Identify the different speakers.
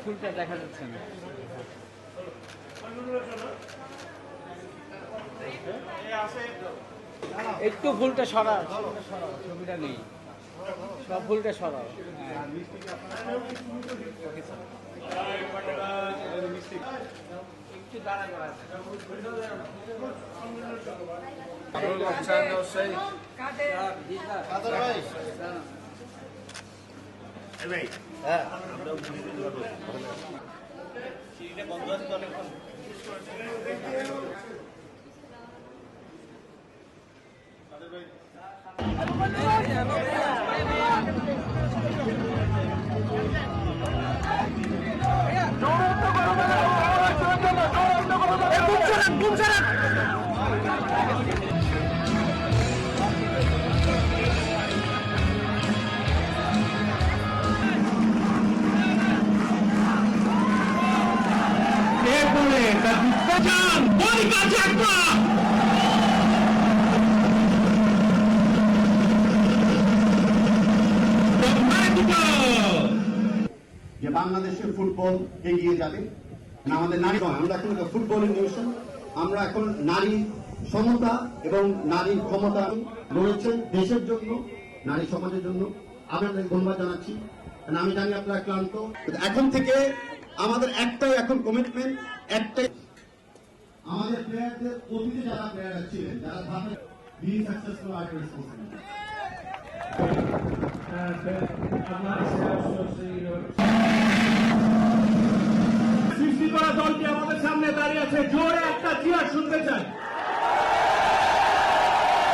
Speaker 1: ফুলটা দেখা যাচ্ছে না, একটু ফুলটা সরাও, ছবিটা নেই, সব ফুলটা সরাও। একটু দাঁড়া করা আছে। বন্ধ আছে তো অনেকক্ষণ।
Speaker 2: যে বাংলাদেশের ফুটবল এগিয়ে যাবে, আমাদের নারী, আমরা এখন ফুটবলিং নেশন, আমরা এখন নারী সমতা এবং নারীর ক্ষমতা রয়েছে দেশের জন্য, নারী সমাজের জন্য। আপনাদের ধন্যবাদ জানাচ্ছি। আমি জানি আপনারা ক্লান্ত, এখন থেকে আমাদের একটাই এখন কমিটমেন্ট, একটাই আমাদের প্লেয়ারদের অতীতে যারা প্লেয়াররা ছিলেন, যারা ভাবে being successful are responsible.